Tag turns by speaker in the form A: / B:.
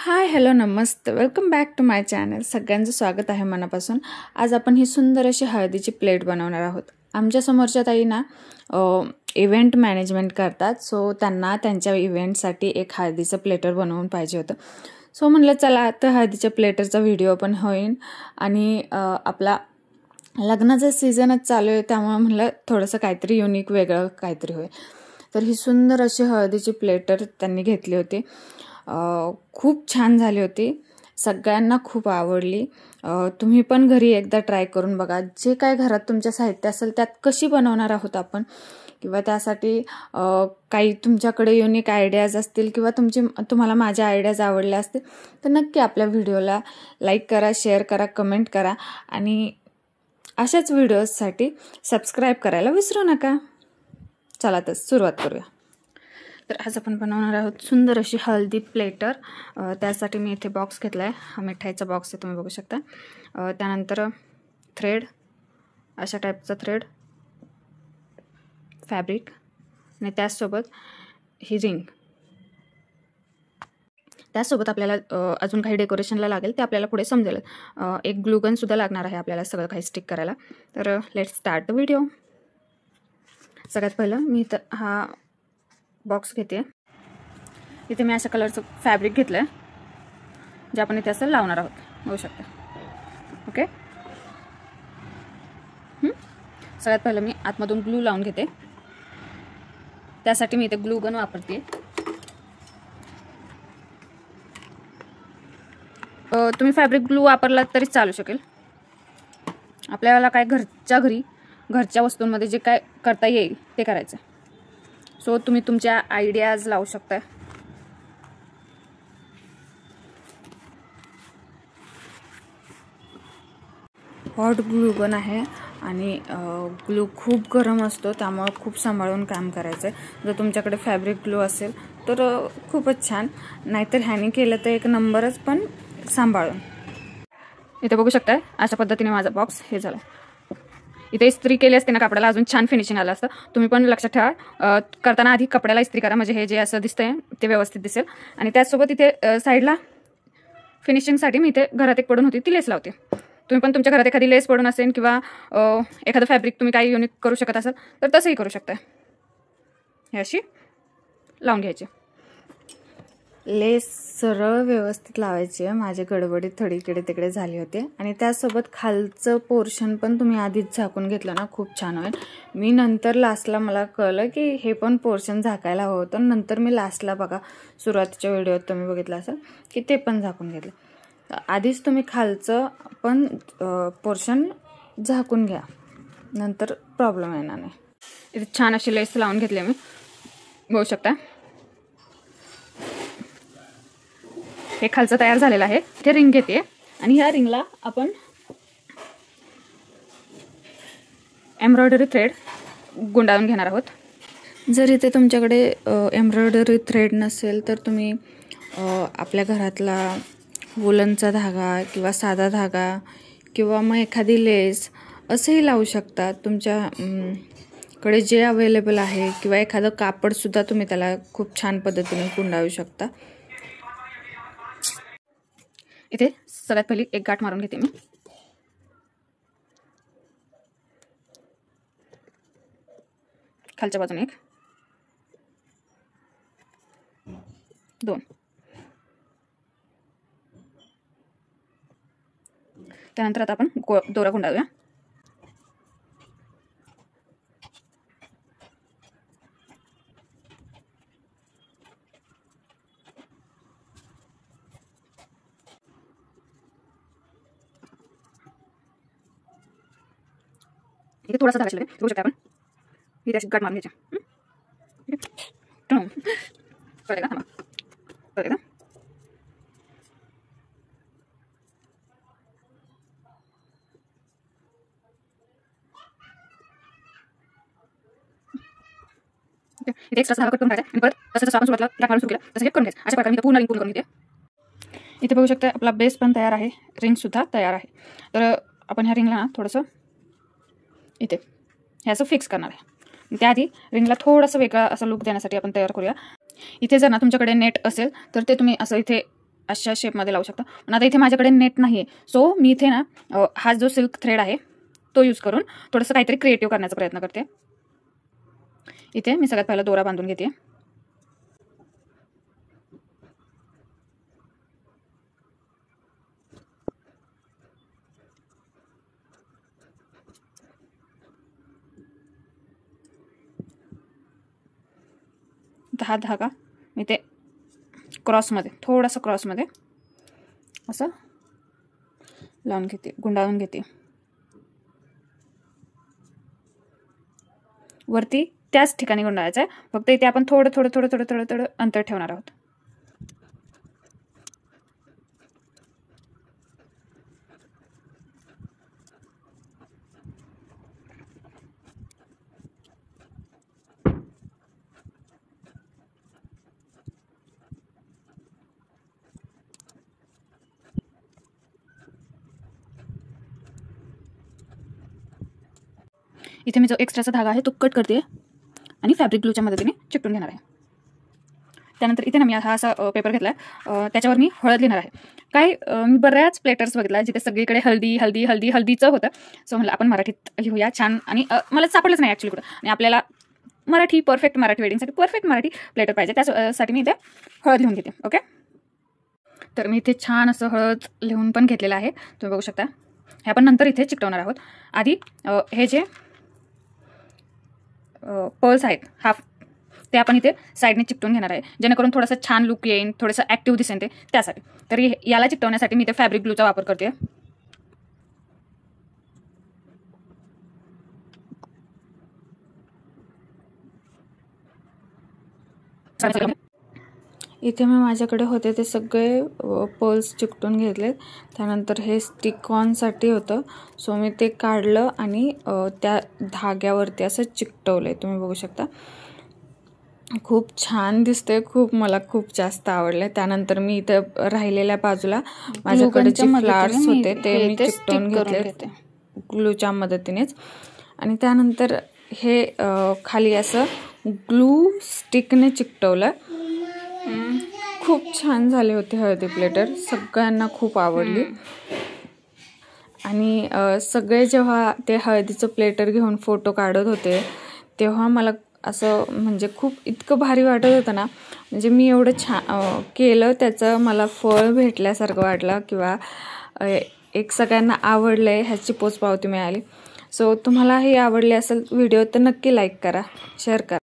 A: हाय hello नमस्ते welcome back to my channel. सगळ्यांचं स्वागत आहे मनापासून. आज आपण ही सुंदर अशी हळदीची प्लेट बनवणार आहोत. आमच्या समोरच्या ताई ना इव्हेंट मॅनेजमेंट करतात, सो त्यांना त्यांच्या इव्हेंटसाठी एक हळदीचं प्लेटर बनवून पाहिजे होतं. सो म्हणलं चला तर हळदीच्या प्लेटरचा व्हिडिओ पण होईल आणि आपला लग्नाचा सीझनच चालू आहे, त्यामुळे म्हणलं थोडंसं काहीतरी युनिक वेगळं काहीतरी होईल. तर ही सुंदर अशी हळदीची प्लेटर त्यांनी घेतली होती. खूप छान झाली होती, सगळ्यांना खूप आवडली. तुम्ही पण घरी एकदा ट्राय करून बघा. जे काय घरात तुमच्या साहित्य असेल त्यात कशी बनवणार आहोत आपण, किंवा त्यासाठी काही तुमच्याकडे युनिक आयडियाज असतील किंवा तुम्हाला माझ्या आयडियाज आवडल्या असतील तर नक्की आपल्या व्हिडिओला लाईक करा, शेअर करा, कमेंट करा आणि अशाच व्हिडिओजसाठी सबस्क्राईब करायला विसरू नका. चला तर सुरुवात करूया. तर आज आपण बनवणार आहोत सुंदर अशी हळदी प्लेटर. त्यासाठी मी इथे बॉक्स घेतला आहे. हा मिठाईचा बॉक्स आहे, तुम्ही बघू शकता. त्यानंतर थ्रेड, अशा टाईपचा थ्रेड, फॅब्रिक आणि त्याचसोबत ही रिंग. त्याचसोबत आपल्याला अजून काही डेकोरेशनला लागेल ते आपल्याला पुढे समजेल. एक ग्लूगनसुद्धा लागणार आहे आपल्याला सगळं काही स्टिक करायला. तर लेट्स स्टार्ट द व्हिडिओ. सगळ्यात पहिलं मी इथं हा बॉक्स घेते. इथे मी अशा कलरचं फॅब्रिक घेतलं आहे, जे आपण इथे असं लावणार आहोत, बघू शकता. ओके, सगळ्यात पहिलं मी आतमधून ग्लू लावून घेते. त्यासाठी मी इथे ग्लू गन वापरते. तुम्ही फॅब्रिक ग्लू वापरलात तरी चालू शकेल. आपल्याला काय घरच्या वस्तूंमध्ये जे काय करता येईल ते करायचं. सो तुम्ही तुमच्या आयडियाज लावू शकता. हॉट ग्लू गन आहे आणि ग्लू खूप गरम असतो, त्यामुळे खूप सांभाळून काम करायचं आहे. जर तुमच्याकडे फॅब्रिक ग्लू असेल तर खूपच छान, नाहीतर ह्याने केलं तर एक नंबरच, पण सांभाळून. इथे बघू शकता अशा पद्धतीने माझा बॉक्स हे झाला. इथे इस्त्री केली असते ना कापडाला, अजून छान फिनिशिंग आलं असतं. तुम्ही पण लक्षात ठेवा, करताना आधी कपड्याला इस्त्री करा, म्हणजे हे जे असं दिसतंय ते व्यवस्थित दिसेल. आणि त्याचसोबत इथे साईडला फिनिशिंगसाठी मी इथे घरात एक पडून होती ती लेस लावते. तुम्ही पण तुमच्या घरात एखादी लेस पडून असेल किंवा एखादं फॅब्रिक तुम्ही काही युनिक करू शकत असाल तर तसंही करू शकता. हे अशी लावून घ्यायची. लेस सरळ व्यवस्थित लावायची आहे. माझी गडबडीत थोडी इकडे तिकडे झाली होती. आणि त्यासोबत खालचं पोर्शन पण तुम्ही आधीच झाकून घेतलं ना, खूप छान होईल. मी नंतर लास्टला मला कळलं की हे पण पोर्शन झाकायला हवं होतं. नंतर मी लास्टला बघा सुरुवातीच्या व्हिडिओत तुम्ही बघितलं असेल की ते पण झाकून घेतलं. आधीच तुम्ही खालचं पण पोर्शन झाकून घ्या, नंतर प्रॉब्लेम येणार नाही. इथे छान अशी लेस लावून घेतली मी, बघू शकता. हे खालचं तयार झालेलं आहे. इथे रिंग घेते आणि ह्या रिंगला आपण एम्ब्रॉयडरी थ्रेड गुंडाळून घेणार आहोत. जर इथे तुमच्याकडे एम्ब्रॉयडरी थ्रेड नसेल तर तुम्ही आपल्या घरातला वुलनचा धागा किंवा साधा धागा किंवा मग एखादी लेस असंही लावू शकता. तुमच्याकडे जे अवेलेबल आहे, किंवा एखादं कापडसुद्धा तुम्ही त्याला खूप छान पद्धतीने गुंडाळू शकता. इथे सगळ्यात पहिली एक गाठ मारून घेते मी. खालच्या बाजूने 1 2. त्यानंतर आता आपण दोरा गुंडाळूया. इथे थोडासा धागा शिल्लक आहे, बघू शकता आपण. इथे अशी गाठ मारून घ्यायची. कळलं का? कळलं का? इथे एक्स्ट्रा धागा कट करून घ्यायचा आणि परत जसं आपण सुरुवातीला गाठ मारून सुरू केलं तसं हे करून घ्यायचं. अशा प्रकारे मी पूर्ण रिंग पूर्ण करून घेते. इथे बघू शकता आपला बेस पण तयार आहे, रिंगसुद्धा तयार आहे. तर आपण ह्या रिंगला ना थोडंसं इथे हे असं फिक्स करणार आहे. त्याआधी रिंगला थोडंसं वेगळा असं लुक देण्यासाठी आपण तयार करूया. इथे जर ना तुमच्याकडे नेट असेल तर ते तुम्ही असं इथे अशा शेपमध्ये लावू शकता. पण आता इथे माझ्याकडे नेट नाही आहे, सो मी इथे ना हा जो सिल्क थ्रेड आहे तो यूज करून थोडंसं काहीतरी क्रिएटिव्ह करण्याचा प्रयत्न करते. इथे मी सगळ्यात पहिला दोरा बांधून घेते. हा धागा मी ते क्रॉसमध्ये थोडासा क्रॉसमध्ये असं लावून घेते, गुंडाळून घेते. वरती त्याच ठिकाणी गुंडाळायचं आहे, फक्त इथे आपण थोडं थोडं थोडं थोडं थोडं थोडं अंतर ठेवणार आहोत. इथे मी जो एक्स्ट्राचा धागा आहे तो कट करते आणि फॅब्रिक ग्लूच्या मदतीने चिकटून घेणार आहे. त्यानंतर इथे ना मी हा असा पेपर घेतला आहे, त्याच्यावर मी हळद लिहिणार आहे. काय मी बऱ्याच प्लेटर्स बघितला जिथे सगळीकडे हळदी हळदी हळदी हळदीचं होतं, सो म्हणलं आपण मराठीत लिहूया छान. आणि मला सापडलंच नाही ॲक्च्युली कुठं, आणि आपल्याला मराठी परफेक्ट मराठी वेडिंगसाठी परफेक्ट मराठी प्लेटर पाहिजे, त्यासाठी मी इथे हळद लिहून घेते. ओके, तर मी इथे छान असं हळद लिहून पण घेतलेलं आहे, तुम्ही बघू शकता. हे आपण नंतर इथे चिकटवणार आहोत. आधी हे जे पर्ल्स आहेत हाफ, ते आपण इथे साईडने चिकटून घेणार आहे, जेणेकरून थोडंसं छान लुक येईन, थोडंसं ॲक्टिव्ह दिसेल ते, त्यासाठी. तर याला चिकटवण्यासाठी मी इथे फॅब्रिक ग्लूचा वापर करते. इथे मी माझ्याकडे होते ते सगळे पर्ल्स चिकटून घेतलेत. त्यानंतर हे स्टिक ऑनसाठी होतं, सो मी ते काढलं आणि त्या धाग्यावरती असं चिकटवलं आहे, तुम्ही बघू शकता. खूप छान दिसते, मला खूप जास्त आवडले. त्यानंतर मी इथं राहिलेल्या बाजूला माझ्याकडे जे फ्लावर्स होते ते मी चिकटवून घेतले ग्लूच्या मदतीनेच. आणि त्यानंतर हे खाली असं ग्लू स्टिकने चिकटवलं. खूप छान झाले होते हळदी प्लेटर, सगळ्यांना खूप आवडली. आणि सगळे जेव्हा ते हळदीचं प्लेटर घेऊन फोटो काढत होते तेव्हा मला असं म्हणजे खूप इतकं भारी वाटत होतं ना, म्हणजे मी एवढं छान केलं त्याचं मला फळ भेटल्यासारखं वाटलं, किंवा एक सगळ्यांना आवडलं आहे ह्याची पोचपावती मिळाली. सो तुम्हालाही आवडली असेल व्हिडिओ तर नक्की लाईक करा, शेअर करा.